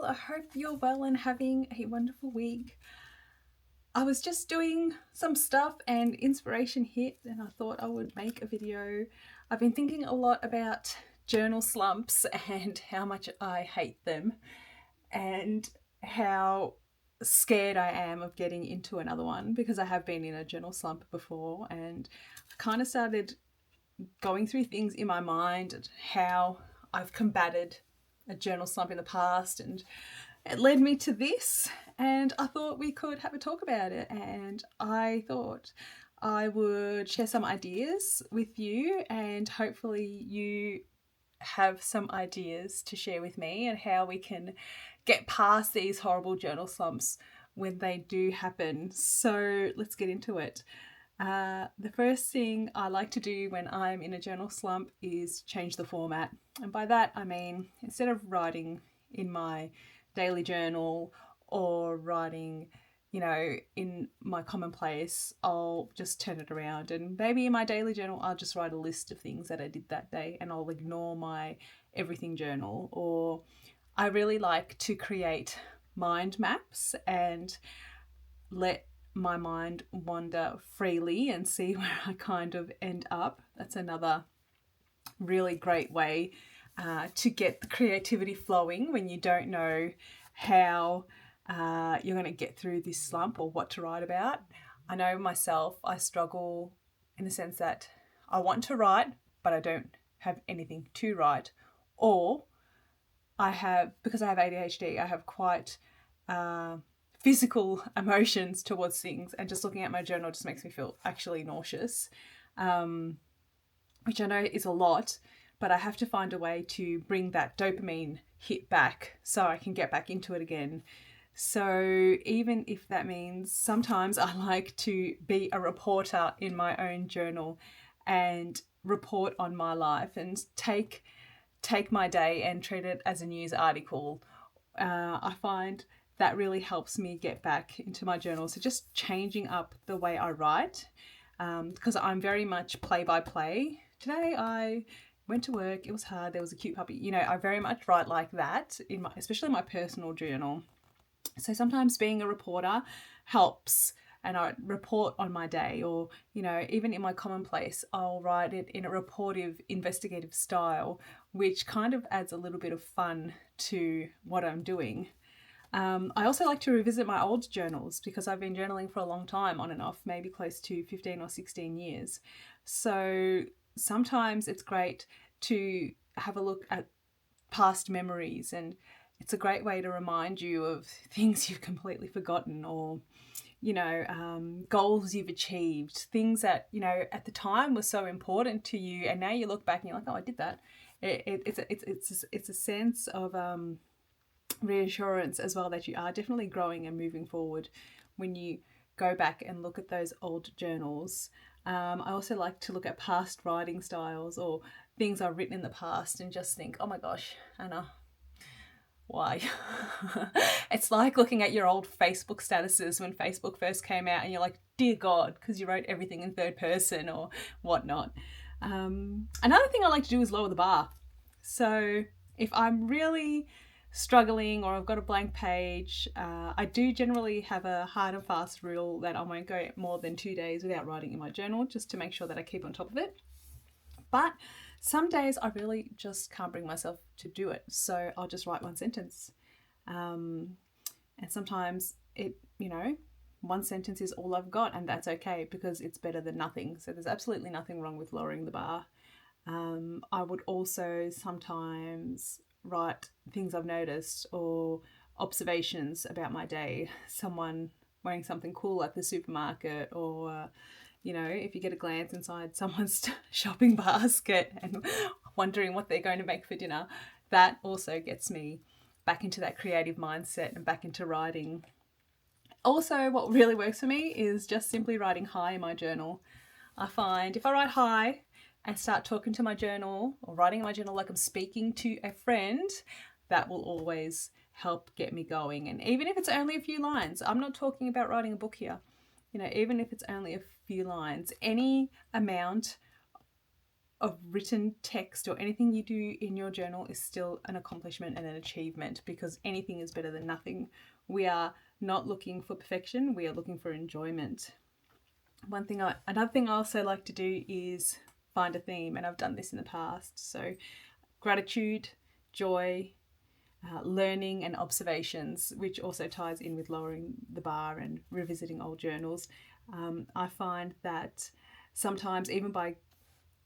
I hope you're well and having a wonderful week. I was just doing some stuff and inspiration hit, and I thought I would make a video. I've been thinking a lot about journal slumps and how much I hate them, and how scared I am of getting into another one, because I have been in a journal slump before, and I kind of started going through things in my mind and how I've combated a journal slump in the past, and it led me to this, and I thought we could have a talk about it. And I thought I would share some ideas with you, and hopefully you have some ideas to share with me, and how we can get past these horrible journal slumps when they do happen. So let's get into it. The first thing I like to do when I'm in a journal slump is change the format. And by that I mean, instead of writing in my daily journal or writing, in my commonplace, I'll just turn it around, and maybe in my daily journal I'll just write a list of things that I did that day, and I'll ignore my everything journal. Or I really like to create mind maps and let my mind wander freely and see where I kind of end up. That's another really great way to get the creativity flowing when you don't know how you're going to get through this slump or what to write about. I know myself, I struggle in the sense that I want to write, but I don't have anything to write. Or because I have ADHD, I have quite physical emotions towards things, and just looking at my journal just makes me feel actually nauseous, which I know is a lot, but I have to find a way to bring that dopamine hit back so I can get back into it again. So even if that means sometimes I like to be a reporter in my own journal and report on my life and take my day and treat it as a news article, I find that really helps me get back into my journal. So just changing up the way I write, because I'm very much play by play. Today I went to work, it was hard, there was a cute puppy. I very much write like that, especially my personal journal. So sometimes being a reporter helps, and I report on my day, or even in my commonplace I'll write it in a reportive, investigative style, which kind of adds a little bit of fun to what I'm doing. I also like to revisit my old journals, because I've been journaling for a long time, on and off, maybe close to 15 or 16 years. So sometimes it's great to have a look at past memories, and it's a great way to remind you of things you've completely forgotten, or goals you've achieved, things that at the time were so important to you, and now you look back and you're like, oh, I did that. It's a sense of reassurance as well, that you are definitely growing and moving forward when you go back and look at those old journals. I also like to look at past writing styles, or things I've written in the past, and just think, oh my gosh, Anna, why? It's like looking at your old Facebook statuses when Facebook first came out, and you're like, dear God, because you wrote everything in third person or whatnot. Another thing I like to do is lower the bar. So if I'm really struggling, or I've got a blank page, I do generally have a hard and fast rule that I won't go more than 2 days without writing in my journal, just to make sure that I keep on top of it. But some days I really just can't bring myself to do it, so I'll just write one sentence. And sometimes one sentence is all I've got, and that's okay, because it's better than nothing. So there's absolutely nothing wrong with lowering the bar. I would also sometimes write things I've noticed, or observations about my day. Someone wearing something cool at the supermarket, or if you get a glance inside someone's shopping basket and wondering what they're going to make for dinner, that also gets me back into that creative mindset and back into writing. Also, what really works for me is just simply writing hi in my journal. I find if I write hi and start talking to my journal, or writing in my journal like I'm speaking to a friend, that will always help get me going. And even if it's only a few lines, I'm not talking about writing a book here. Even if it's only a few lines, any amount of written text or anything you do in your journal is still an accomplishment and an achievement, because anything is better than nothing. We are not looking for perfection, we are looking for enjoyment. Another thing I also like to do is find a theme, and I've done this in the past. So gratitude, joy, learning and observations, which also ties in with lowering the bar and revisiting old journals. I find that sometimes, even by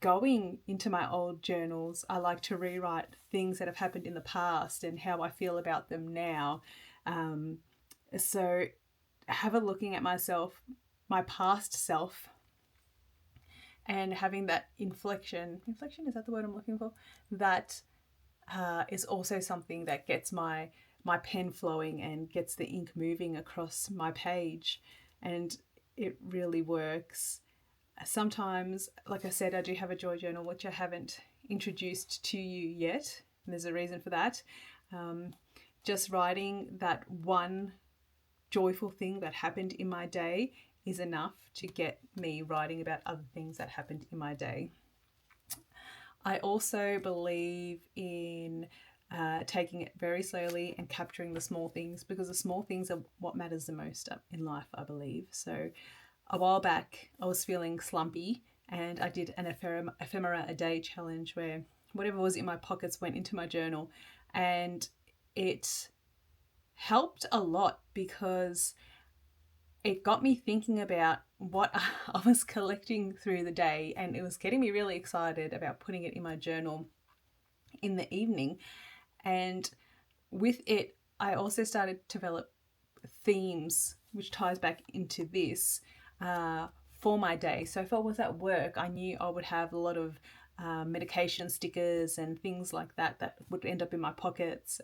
going into my old journals, I like to rewrite things that have happened in the past and how I feel about them now. So have a looking at myself, my past self, and having that inflection, is that the word I'm looking for? That is also something that gets my pen flowing and gets the ink moving across my page, and it really works. Sometimes, like I said, I do have a joy journal, which I haven't introduced to you yet, and there's a reason for that. Just writing that one joyful thing that happened in my day is enough to get me writing about other things that happened in my day. I also believe in taking it very slowly and capturing the small things, because the small things are what matters the most in life, I believe. So a while back, I was feeling slumpy, and I did an ephemera a day challenge where whatever was in my pockets went into my journal, and it helped a lot because it got me thinking about what I was collecting through the day, and it was getting me really excited about putting it in my journal in the evening. And with it, I also started to develop themes, which ties back into this, for my day. So if I was at work, I knew I would have a lot of medication stickers and things like that that would end up in my pockets.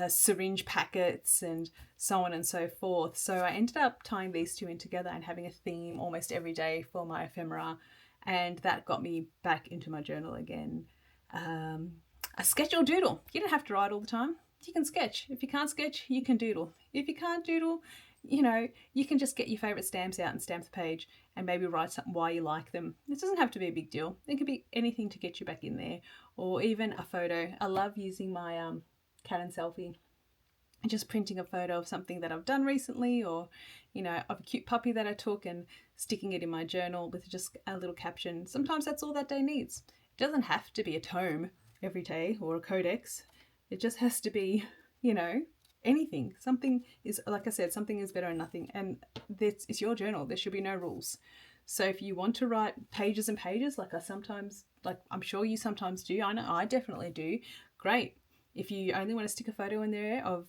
Syringe packets and so on and so forth. So I ended up tying these two in together and having a theme almost every day for my ephemera, and that got me back into my journal again. A sketch or doodle. You don't have to write all the time. You can sketch. If you can't sketch, you can doodle. If you can't doodle, you can just get your favourite stamps out and stamp the page and maybe write something why you like them. It doesn't have to be a big deal. It could be anything to get you back in there, or even a photo. I love using my Canon selfie and just printing a photo of something that I've done recently, or of a cute puppy that I took, and sticking it in my journal with just a little caption. Sometimes that's all that day needs. It doesn't have to be a tome every day or a codex. It just has to be, anything. Something is, like I said, something is better than nothing, and this is your journal. There should be no rules. So if you want to write pages and pages, like I'm sure you sometimes do, I know I definitely do, great. If you only want to stick a photo in there of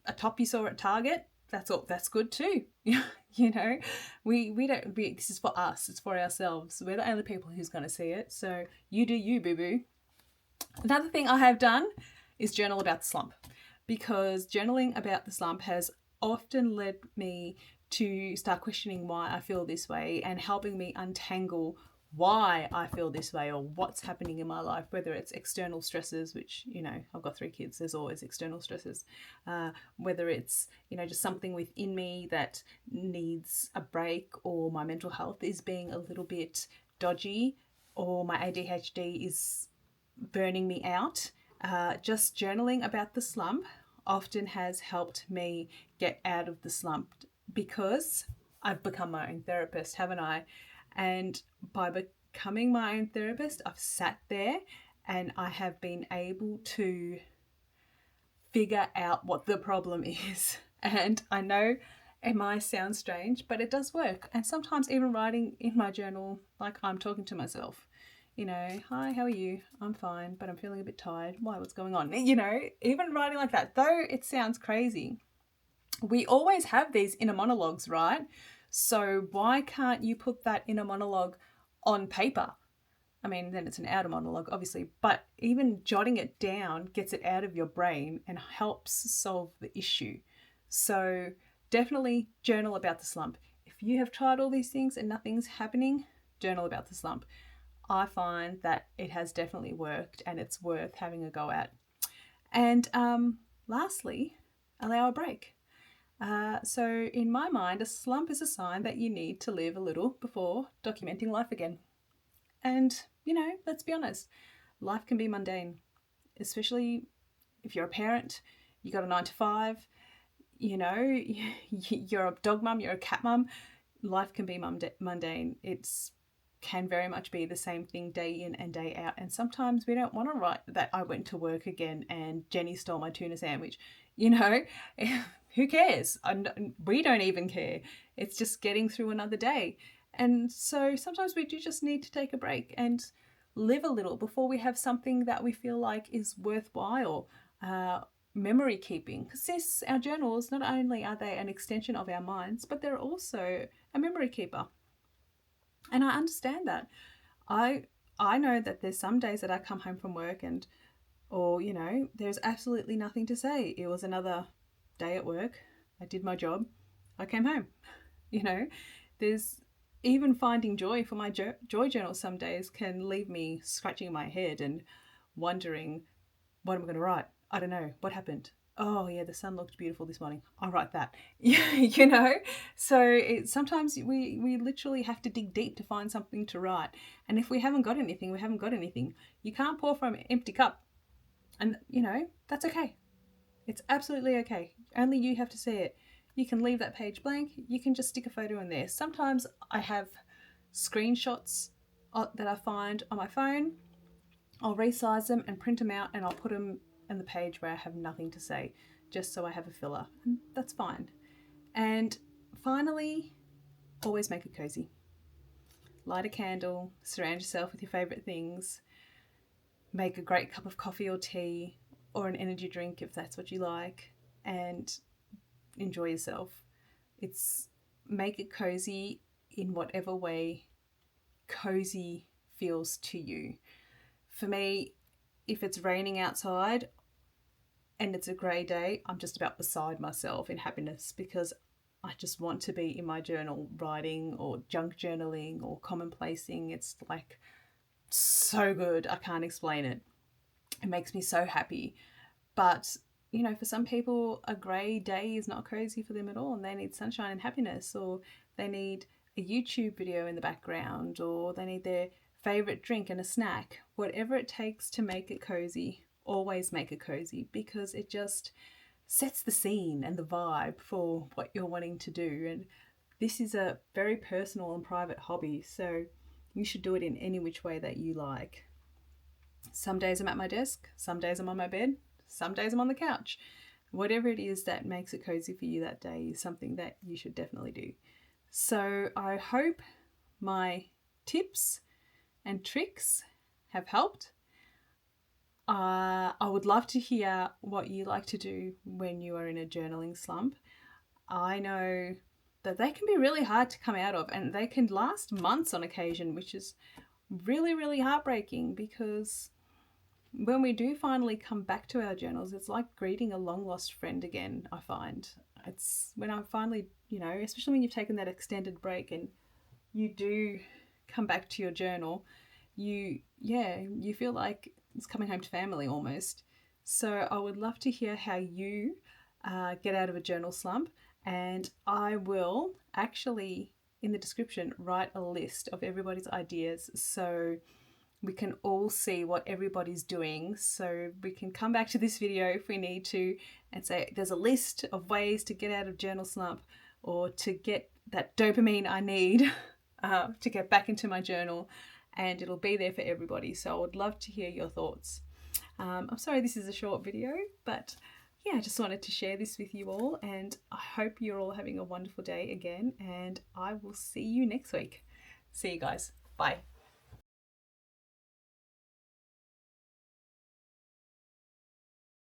a top you saw at Target, that's good too. We don't, this is for us, it's for ourselves. We're the only people who's going to see it. So you do you, boo-boo. Another thing I have done is journal about the slump, because journaling about the slump has often led me to start questioning why I feel this way, and helping me untangle why I feel this way, or what's happening in my life, whether it's external stresses, which, I've got 3 kids, there's always external stresses, whether it's, just something within me that needs a break, or my mental health is being a little bit dodgy, or my ADHD is burning me out. Just journaling about the slump often has helped me get out of the slump, because I've become my own therapist, haven't I? And by becoming my own therapist, I've sat there and I have been able to figure out what the problem is. And I know it might sound strange, but it does work. And sometimes even writing in my journal, like I'm talking to myself, hi, how are you? I'm fine, but I'm feeling a bit tired. Why? What's going on? Even writing like that, though it sounds crazy, we always have these inner monologues, right? So why can't you put that inner monologue on paper? I mean, then it's an outer monologue, obviously, but even jotting it down gets it out of your brain and helps solve the issue. So definitely journal about the slump. If you have tried all these things and nothing's happening, journal about the slump. I find that it has definitely worked, and it's worth having a go at. And lastly, allow a break. So in my mind, a slump is a sign that you need to live a little before documenting life again. And, you know, let's be honest, life can be mundane, especially if you're a parent, you got a 9 to 5, you know, you're a dog mum, you're a cat mum. Life can be mundane. It's can very much be the same thing day in and day out. And sometimes we don't want to write that I went to work again and Jenny stole my tuna sandwich. You know, who cares? We don't even care. It's just getting through another day. And so sometimes we do just need to take a break and live a little before we have something that we feel like is worthwhile. Memory keeping, because our journals, not only are they an extension of our minds, but they're also a memory keeper. And I understand that. I know that there's some days that I come home from work and, or, you know, there's absolutely nothing to say. It was another day at work. I did my job. I came home. You know, there's even finding joy for my joy journal some days can leave me scratching my head and wondering, what am I going to write? I don't know. What happened? Oh, yeah, the sun looked beautiful this morning. I'll write that. You know? So sometimes we literally have to dig deep to find something to write. And if we haven't got anything, we haven't got anything. You can't pour from an empty cup. And, you know, that's okay. It's absolutely okay. Only you have to see it. You can leave that page blank. You can just stick a photo in there. Sometimes I have screenshots that I find on my phone. I'll resize them and print them out and I'll put them in the page where I have nothing to say, just so I have a filler. And that's fine. And finally, always make it cozy. Light a candle, surround yourself with your favourite things, make a great cup of coffee or tea or an energy drink if that's what you like, and enjoy yourself. Make it cozy in whatever way cozy feels to you. For me, if it's raining outside and it's a grey day, I'm just about beside myself in happiness because I just want to be in my journal writing or junk journaling or commonplacing. It's like so good. I can't explain it. It makes me so happy. But, you know, for some people, a grey day is not cozy for them at all and they need sunshine and happiness, or they need a YouTube video in the background, or they need their favourite drink and a snack. Whatever it takes to make it cozy, always make it cozy, because it just sets the scene and the vibe for what you're wanting to do. And this is a very personal and private hobby, so you should do it in any which way that you like. Some days I'm at my desk, some days I'm on my bed, some days I'm on the couch. Whatever it is that makes it cozy for you that day is something that you should definitely do. So I hope my tips and tricks have helped. I would love to hear what you like to do when you are in a journaling slump. I know that they can be really hard to come out of, and they can last months on occasion, which is really, really heartbreaking, because when we do finally come back to our journals, it's like greeting a long lost friend again, I find. It's when I finally, you know, especially when you've taken that extended break and you do come back to your journal, you feel like it's coming home to family almost. So I would love to hear how you get out of a journal slump, and I will actually, in the description, write a list of everybody's ideas so we can all see what everybody's doing, so we can come back to this video if we need to and say there's a list of ways to get out of journal slump or to get that dopamine I need to get back into my journal, and it'll be there for everybody. So I would love to hear your thoughts. I'm sorry this is a short video, but yeah, I just wanted to share this with you all, and I hope you're all having a wonderful day again, and I will see you next week. See you guys. Bye.